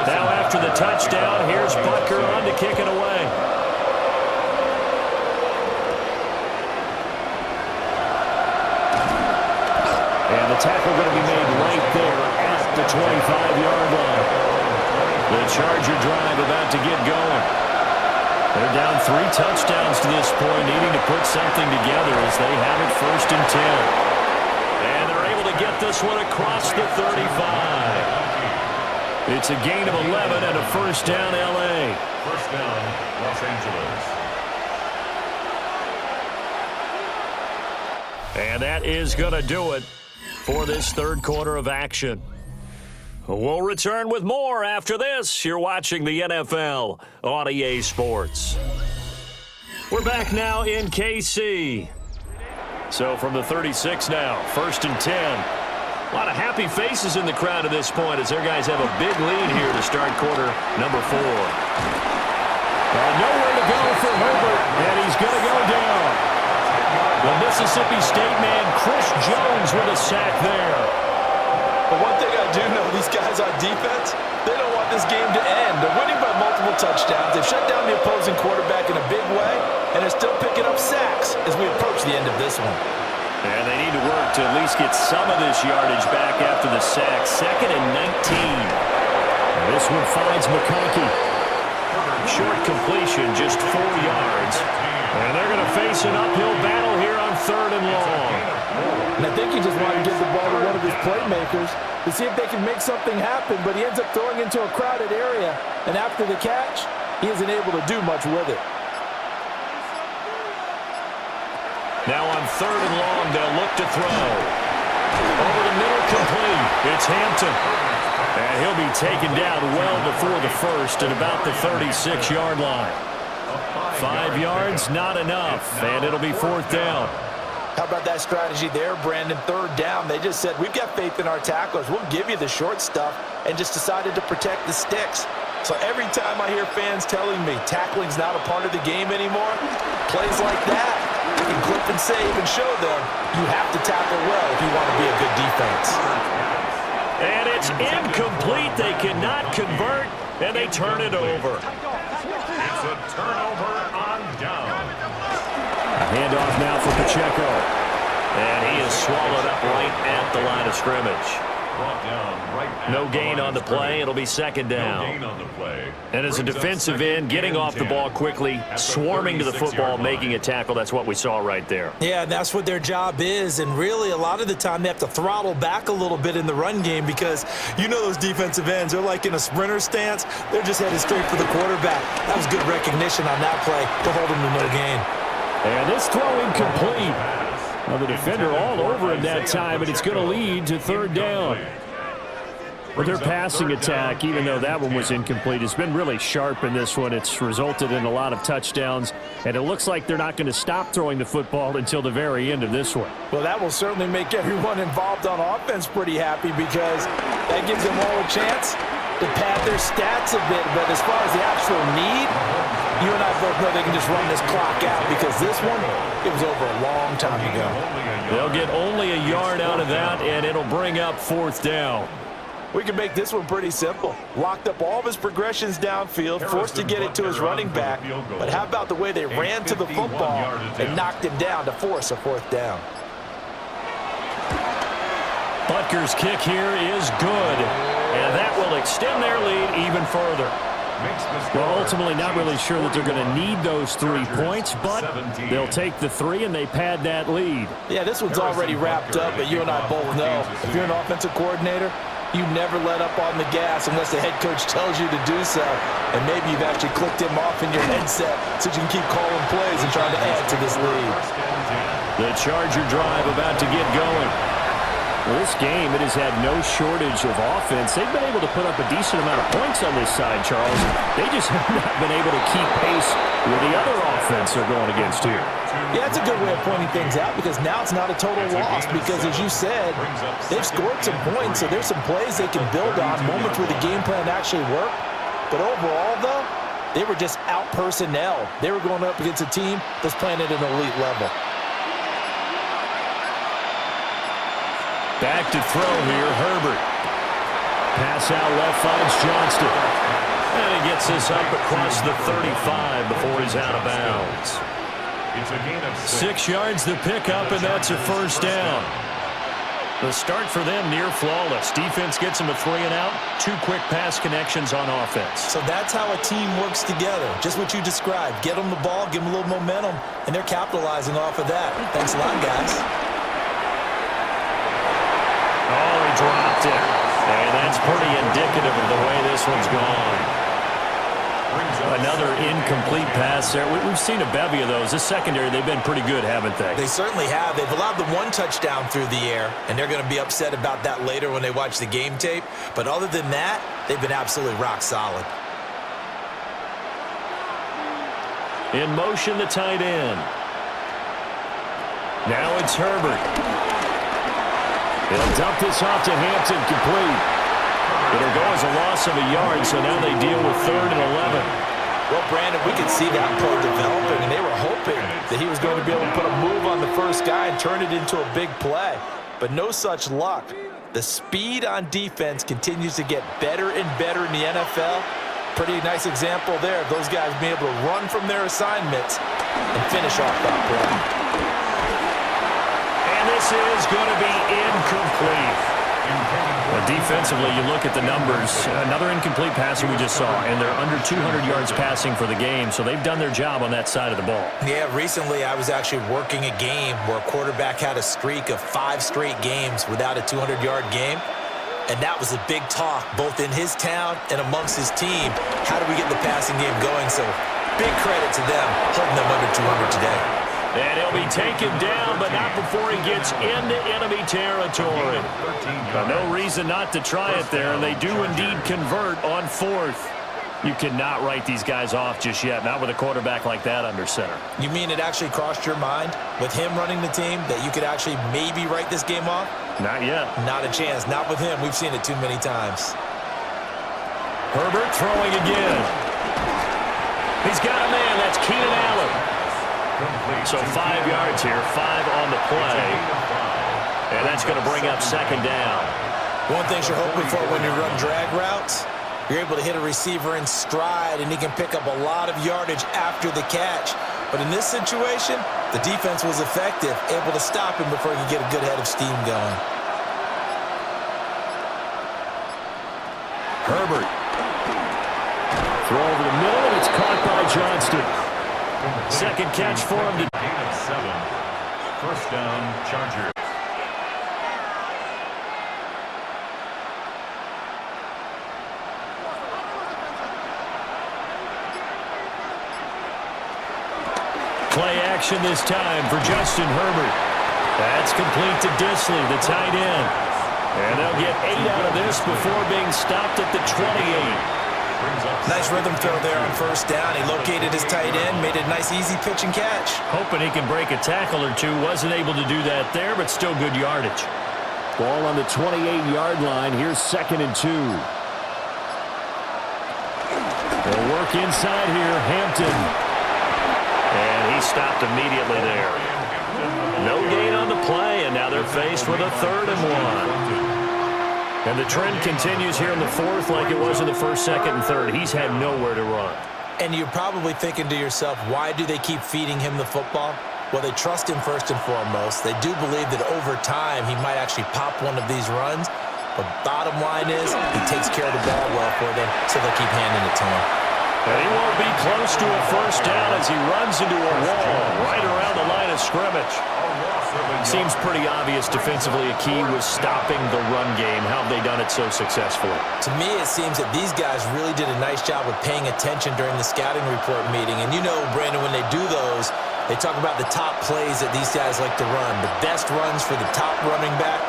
Now after the touchdown, here's Butker on to kick it away. And the tackle going to be made right there at the 25-yard line. The Charger drive about to get going. They're down 3 touchdowns to this point, needing to put something together as they have it 1st and 10. And they're able to get this one across the 35. It's a gain of 11 and a 1st down, L.A. 1st down, Los Angeles. And that is going to do it for this 3rd quarter of action. We'll return with more after this. You're watching the NFL on EA Sports. We're back now in KC. So from the 36 now, 1st and 10. A lot of happy faces in the crowd at this point as their guys have a big lead here to start quarter number 4. Nowhere to go for Herbert, and he's going to go down. The Mississippi State man, Chris Jones, with a sack there. But one thing I do know, these guys on defense, they don't want this game to end. They're winning by multiple touchdowns. They've shut down the opposing quarterback in a big way, and they're still picking up sacks as we approach the end of this one. And they need to work to at least get some of this yardage back after the sack. 2nd and 19. This one finds McConkey. Short completion, just 4 yards. And they're going to face an uphill battle here on 3rd and long. And I think he just wanted to give the ball to one of his playmakers to see if they can make something happen, but he ends up throwing into a crowded area. And after the catch, he isn't able to do much with it. Now on 3rd and long, they'll look to throw. Over the middle, complete. It's Hampton. And he'll be taken down well before the first at about the 36-yard line. 5 yards, not enough, and it'll be 4th down. How about that strategy there, Brandon? 3rd down. They just said, we've got faith in our tacklers. We'll give you the short stuff, and just decided to protect the sticks. So every time I hear fans telling me tackling's not a part of the game anymore, plays like that, you can clip and save and show them you have to tackle well if you want to be a good defense. And it's incomplete. They cannot convert, and they turn it over. It's a turnover on down. A handoff now for Pacheco. And he is swallowed up right at the line of scrimmage. Brought down right at No gain line on the of play. scrimmage. It'll be 2nd down. No gain on the play. And as a Brings up defensive 2nd end, getting and off the 10 ball quickly, at the swarming to the 36-yard football, line. making a tackle. That's what we saw right there. Yeah, and that's what their job is. And really, a lot of the time, they have to throttle back a little bit in the run game because you know those defensive ends, they're like in a sprinter stance. They're just headed straight for the quarterback. That was good recognition on that play to hold him to no gain. And this throw incomplete. Well, the defender all over him that time, and it's going to lead to 3rd down. But their passing attack, even though that one was incomplete, has been really sharp in this one. It's resulted in a lot of touchdowns, and it looks like they're not going to stop throwing the football until the very end of this one. Well, that will certainly make everyone involved on offense pretty happy because that gives them all a chance to pad their stats a bit. But as far as the actual need, you and I both know they can just run this clock out because this one, it was over a long time ago. They'll get only a yard out of that, and it'll bring up 4th down. We can make this one pretty simple. Locked up all of his progressions downfield, forced to get it to his running back. But how about the way they ran to the football and knocked him down to force a 4th down? Butker's kick here is good, and that will extend their lead even further. Well, ultimately not really sure that they're going to need those 3 points, but they'll take the 3 and they pad that lead. Yeah, this one's already wrapped up, but you and I both know if you're an offensive coordinator, you never let up on the gas unless the head coach tells you to do so. And maybe you've actually clicked him off in your headset so you can keep calling plays and trying to add to this lead. The Charger drive about to get going. Well, this game, it has had no shortage of offense. They've been able to put up a decent amount of points on this side, Charles. They just have not been able to keep pace with the other offense they're going against here. Yeah, it's a good way of pointing things out because now it's not a total loss because, as you said, they've scored some points, so there's some plays they can build on, moments where the game plan actually worked. But overall, though, they were just out-personnel. They were going up against a team that's playing at an elite level. Back to throw here, Herbert. Pass out left finds Johnston. And he gets this up across the 35 before he's out of bounds. It's a gain of 6 yards the pickup, and that's a 1st down. The start for them near flawless. Defense gets them a 3 and out. 2 quick pass connections on offense. So that's how a team works together. Just what you described. Get them the ball, give them a little momentum, and they're capitalizing off of that. Thanks a lot, guys. Oh, he dropped it. And that's pretty indicative of the way this one's gone. Another incomplete pass there. We've seen a bevy of those. This secondary, they've been pretty good, haven't they? They certainly have. They've allowed the 1 touchdown through the air, and they're going to be upset about that later when they watch the game tape. But other than that, they've been absolutely rock solid. In motion, the tight end. Now it's Herbert. He'll dump this off to Hampton, complete. It'll go as a loss of a yard, so now they deal with 3rd and 11. Well, Brandon, we could see that play developing, and they were hoping that he was going to be able to put a move on the first guy and turn it into a big play. But no such luck. The speed on defense continues to get better and better in the NFL. Pretty nice example there of those guys being able to run from their assignments and finish off that play. And this is going to be incomplete. Defensively, you look at the numbers. Another incomplete passer we just saw, and they're under 200 yards passing for the game, so they've done their job on that side of the ball. Yeah, recently I was actually working a game where a quarterback had a streak of 5 straight games without a 200-yard game, and that was a big talk both in his town and amongst his team. How do we get the passing game going? So big credit to them holding them under 200 today. And he'll be taken down, but not before he gets into enemy territory. No reason not to try it there, and they do indeed convert on 4th. You cannot write these guys off just yet, not with a quarterback like that under center. You mean it actually crossed your mind with him running the team that you could actually maybe write this game off? Not yet. Not a chance. Not with him. We've seen it too many times. Herbert throwing again. He's got a man. That's Keenan Allen. So 5 yards here, 5 on the play. And that's going to bring up 2nd down. One thing you're hoping for when you run drag routes, you're able to hit a receiver in stride, and he can pick up a lot of yardage after the catch. But in this situation, the defense was effective, able to stop him before he could get a good head of steam going. Herbert. Throw over the middle, and it's caught by Johnston. Second catch for him. Gain of 7. 1st down, Chargers. Play action this time for Justin Herbert. That's complete to Disley, the tight end. And they'll get 8 out of this before being stopped at the 28. Nice rhythm throw there on 1st down. He located his tight end, made a nice easy pitch and catch. Hoping he can break a tackle or two. Wasn't able to do that there, but still good yardage. Ball on the 28-yard line. Here's 2nd and 2. They'll work inside here. Hampton. And he stopped immediately there. No gain on the play, and now they're faced with a 3rd and 1. And the trend continues here in the 4th like it was in the 1st, 2nd, and 3rd. He's had nowhere to run. And you're probably thinking to yourself, why do they keep feeding him the football? Well, they trust him first and foremost. They do believe that over time he might actually pop one of these runs. But bottom line is he takes care of the ball well for them, so they'll keep handing it to him. And he won't be close to a 1st down as he runs into a wall right around the line of scrimmage. Seems pretty obvious defensively a key was stopping the run game. How have they done it so successfully? To me, it seems that these guys really did a nice job of paying attention during the scouting report meeting. And you know, Brandon, when they do those, they talk about the top plays that these guys like to run. The best runs for the top running back,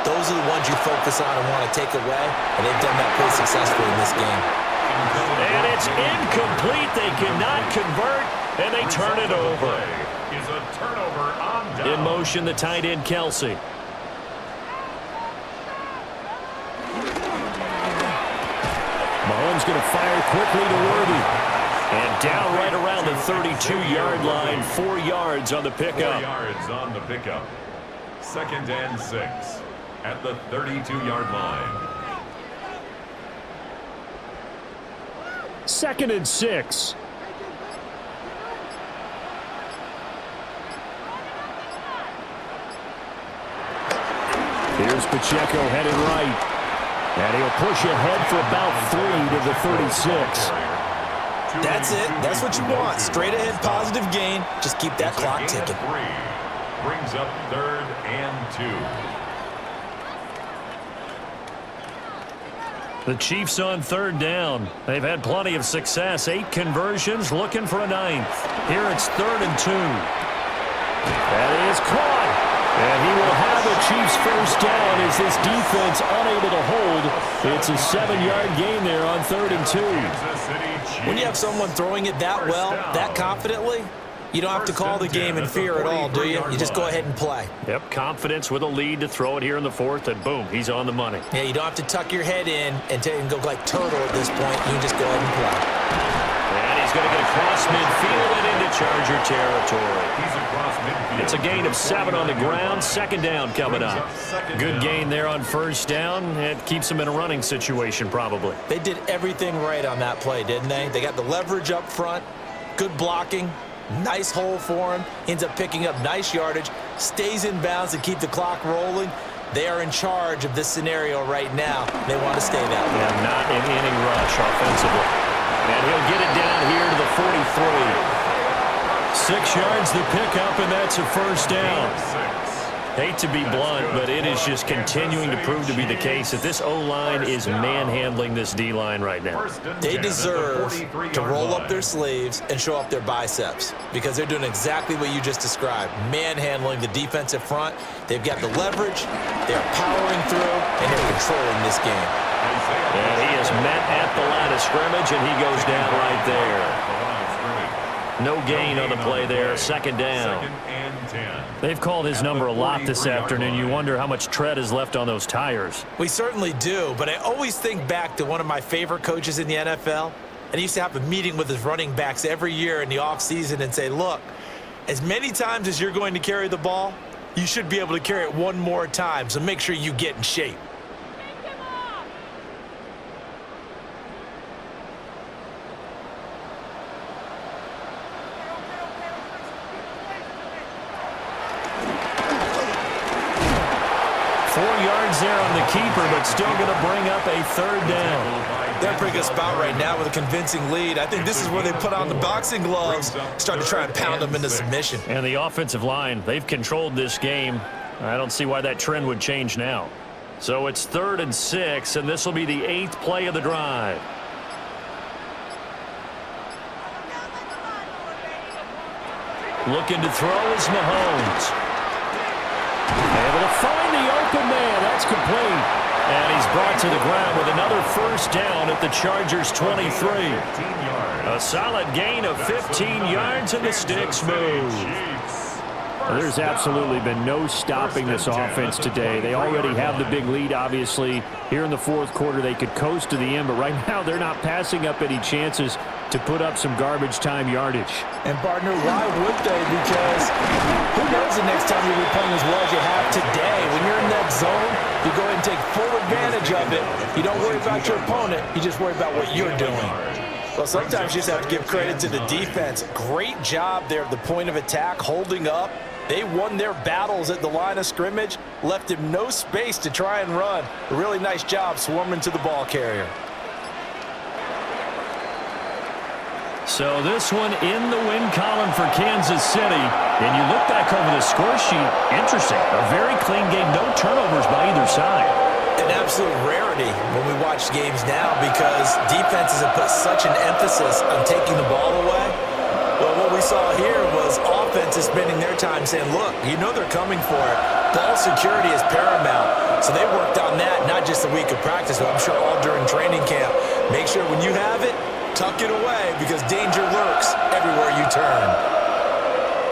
those are the ones you focus on and want to take away. And they've done that pretty successfully in this game. And it's incomplete. They cannot convert, and they turn it over. Is a turnover on down. In motion, the tight end, Kelsey. Mahomes going to fire quickly to Worthy. And down right around the 32-yard line, 4 yards on the pickup. 4 yards on the pickup. 2nd and 6 at the 32-yard line. 2nd and 6. Here's Pacheco headed right. And he'll push ahead for about 3 to the 36. That's it. That's what you want. Straight ahead positive gain. Just keep that clock ticking. 3 brings up 3rd and 2. The Chiefs on 3rd down. They've had plenty of success. 8 conversions, looking for a 9th. Here it's 3rd and 2. That is caught. And he will have the Chiefs 1st down as this defense unable to hold. It's a 7-yard gain there on 3rd and 2. When you have someone throwing it that well, that confidently, you don't have to call the game in fear at all, do you? You just go ahead and play. Yep, confidence with a lead to throw it here in the 4th, and boom, he's on the money. Yeah, you don't have to tuck your head in and go like turtle at this point. You can just go ahead and play. And he's going to get across midfield and into Charger territory. He's across midfield. It's a gain of 7 on the ground. 2nd down coming up. Good gain there on 1st down. It keeps them in a running situation probably. They did everything right on that play, didn't they? They got the leverage up front, good blocking, Nice hole for him. Ends up picking up nice yardage. Stays in bounds to keep the clock rolling. They are in charge of this scenario right now. They want to stay that way. Yeah, not an inning rush offensively. And he'll get it down here to the 43. 6 yards to pick up, and that's a first down. Hate to be blunt, but it is just continuing to prove to be the case that this O-line is manhandling this D-line right now. They deserve to roll up their sleeves and show up their biceps because they're doing exactly what you just described, manhandling the defensive front. They've got the leverage, they're powering through, and they're controlling this game. And he is met at the line of scrimmage, and he goes down right there. No gain on the play there, second down. They've called his number a lot this afternoon. You wonder how much tread is left on those tires. We certainly do, but I always think back to one of my favorite coaches in the NFL, and he used to have a meeting with his running backs every year in the offseason and say, look, as many times as you're going to carry the ball, you should be able to carry it one more time, so make sure you get in shape. There on the keeper, but still going to bring up a third down. They're in a pretty good spot right now with a convincing lead. I think this is where they put on the boxing gloves, start to try and pound them into submission. And the offensive line, they've controlled this game. I don't see why that trend would change now. So it's 3rd and 6, and this will be the 8th play of the drive. Looking to throw is Mahomes. Able to find the open man. That's complete. And he's brought to the ground with another first down at the Chargers' 23. A solid gain of 15 yards, and the sticks move. There's absolutely been no stopping this offense today. They already have the big lead, obviously. Here in the fourth quarter, they could coast to the end, but right now they're not passing up any chances to put up some garbage time yardage. And, partner, why would they? Because who knows the next time you'll be playing as well as you have today. When you're in that zone, you go ahead and take full advantage of it. You don't worry about your opponent. You just worry about what you're doing. Well, sometimes you just have to give credit to the defense. Great job there at the point of attack, holding up. They won their battles at the line of scrimmage, left him no space to try and run. A really nice job swarming to the ball carrier. So this one in the win column for Kansas City. And you look back over the score sheet, interesting. A very clean game, no turnovers by either side. An absolute rarity when we watch games now because defenses have put such an emphasis on taking the ball away. Well, what we saw here was offenses spending their time saying, look, you know they're coming for it. Ball security is paramount. So they worked on that not just a week of practice, but I'm sure all during training camp. Make sure when you have it, tuck it away because danger lurks everywhere you turn.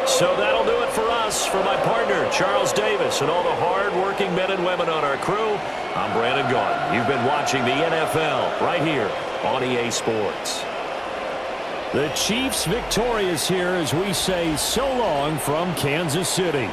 So that'll do it for us. For my partner, Charles Davis, and all the hard-working men and women on our crew, I'm Brandon Gaudin. You've been watching the NFL right here on EA Sports. The Chiefs victorious here as we say so long from Kansas City.